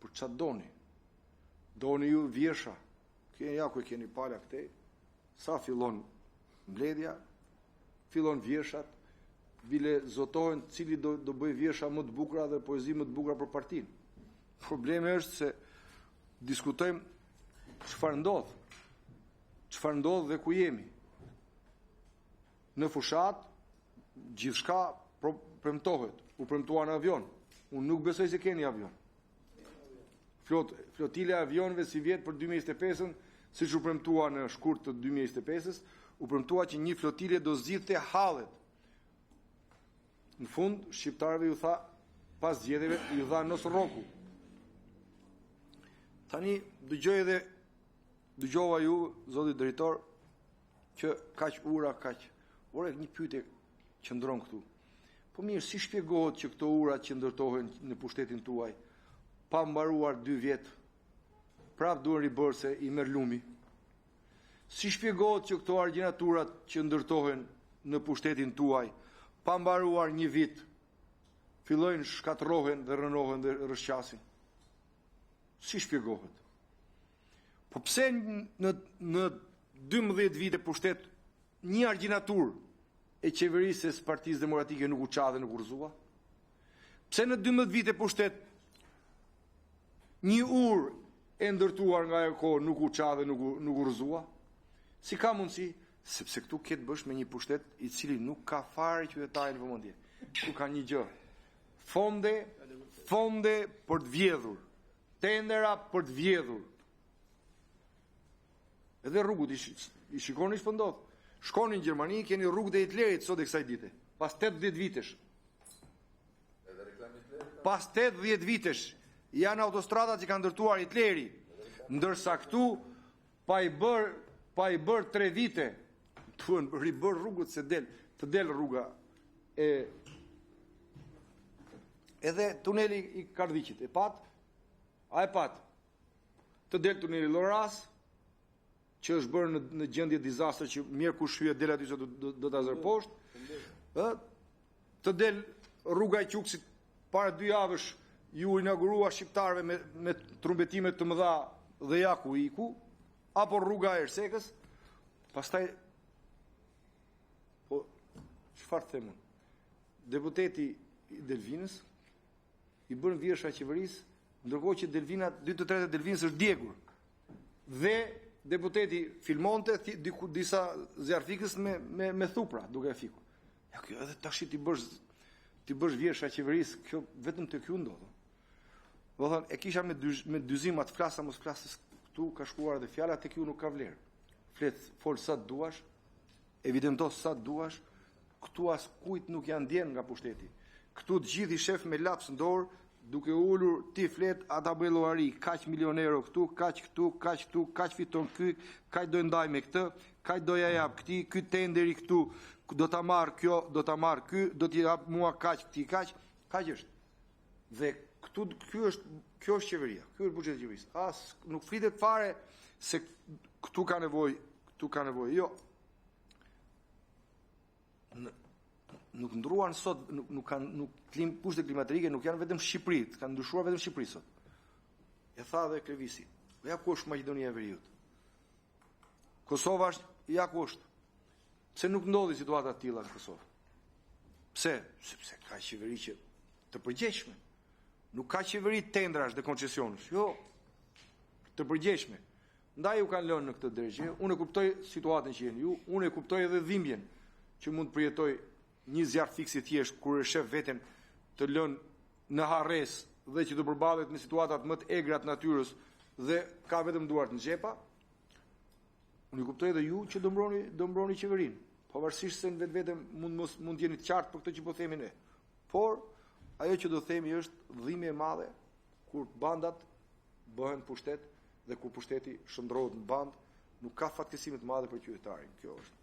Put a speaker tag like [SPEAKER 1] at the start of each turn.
[SPEAKER 1] për çfarë doni? Doni ju vjesha? Ja ku keni pala këtej. Sa fillon mbledhja, fillon vjeshat, bile zotohen cili do bëj vjesha më të bukura dhe poezi më të bukura për partinë. Problemi është se diskutojmë çfarë ndodh dhe ku jemi. Në fushat, gjithçka premtohet. U premtua në avion. Unë nuk besoj se keni avion. Flotile e avionëve si vjet për 2025-ën, siç u premtua në shkurt të 2025-s, u premtua që një flotile do zgjidhte hallet. Në fund, shqiptarëve ju tha, pas zgjedhjeve, ju dha nos rroku. Tani dëgjova ju, zoti drejtor, që kaq ura, ore një pyetje qëndron këtu. Po mirë, si shpjegohet që këto ura që ndërtohen në pushtetin tuaj, pa mbaruar 2 vjet, prap duhen ribërë se i merr lumi? Si shpjegohet që këto argjenaturat që ndërtohen në pushtetin tuaj, pa mbaruar 1 vit, fillojnë shkatërrohen dhe rënohen dhe rrëshqasin? Si shpjegohet? Po pse në 12 vite pushtet një argjenatur e qeverisë së Partisë Demokratike nuk u qa dhe nuk u rrëzua? Pse në 12 vite pushtet një urë e ndërtuar nga ajo kohë nuk u qa dhe nuk u rrëzua? Si ka mundësi? Sepse këtu ketë bësh me një pushtet i cili nuk ka fare qytetarë në vëmendje. Këtu ka një gjë. Fonde për të vjedhur. Tendera për të vjedhur. Edhe rrugët i shikoni që ndodh. Shkoni në Gjermani, keni rrugët e Hitlerit sot e kësaj dite. Pas 80 vitesh. Pas 80 vitesh janë autostradat që kanë ndërtuar Hitleri, ndërsa këtu pa i bër 3 vite tuan ribër rrugët se të del rruga edhe tuneli i Kardhiqit e pat të del tuneli Lloras që është bërë në gjendje dizastër që mirë ku shhyje del aty se do ta zër poshtë, të del rruga e Quksit para 2 javësh ju inaugurua shqiptarëve me trumbetime të mëdha dhe ja ku iku, apo rruga e Ersekës, pastaj po çfarë themun? Deputeti i Delvinës i bën vjesha qeverisë, ndërkohë që Delvina 2/3 e Delvinës është djegur. Dhe deputeti filmonte disa zjarfikës me thupra duke e fikur. Ja kjo edhe tash ti bësh vjesha qeverisë, kjo vetëm te ky ndodh. Do thon e kisha me dyzim të flasa mos flasës këtu ka shkuar edhe fjala tek ju nuk ka vlerë. Fol sa të duash, evidentos sa të duash, këtu as kujt nuk janë ndjen nga pushteti. Këtu të gjithë i shef me laps në dorë, duke ulur ti flet ata belluari, kaq milionero këtu, kaq fiton ky, kaq do ndaj me këtë, kaq do ja jap këtij, ky tenderi këtu, do ta marr kjo, do ta marr ky, do t'i jap mua kaq këtij, kaq është. Dhe kjo është qeveria, ky është buxheti i qeverisë. As nuk flitet fare se këtu ka nevojë, jo. Nuk ndruan sot, nuk kushtet klimatike nuk janë vetëm Shqipëri, kanë ndryshuar vetëm Shqipëri sot. E tha dhe Klevisi, ja ku është Maqedonia e Veriut. Kosova është ja ku është. Pse nuk ndodhi situata të tilla në Kosovë? Pse? Sepse ka qeveri që të përgjegjshme. Nuk ka qeveri tendrash dhe koncesionesh. Jo. Të përgjegjshme. Ndaj u kanë lënë në këtë drejtë. Unë e kuptoj situatën që jeni ju, unë e kuptoj edhe dhimbjen që mund të përjetoj një zjarr fiksi thjesht kur e shef veten të lënë në harres dhe që të përballet me situatat më të egra të natyrës dhe ka vetëm duart në xhepa. Unë e kuptoj edhe ju që do mbroni qeverinë, pavarësisht se vetëm mund të jeni të qartë për këtë që po themi ne. Por ajo që do themi është dhimbje e madhe kur bandat bëhen pushtet dhe kur pushteti shndrohet në band, nuk ka fatkeqësi më të madhe për qytetarin. Kjo është.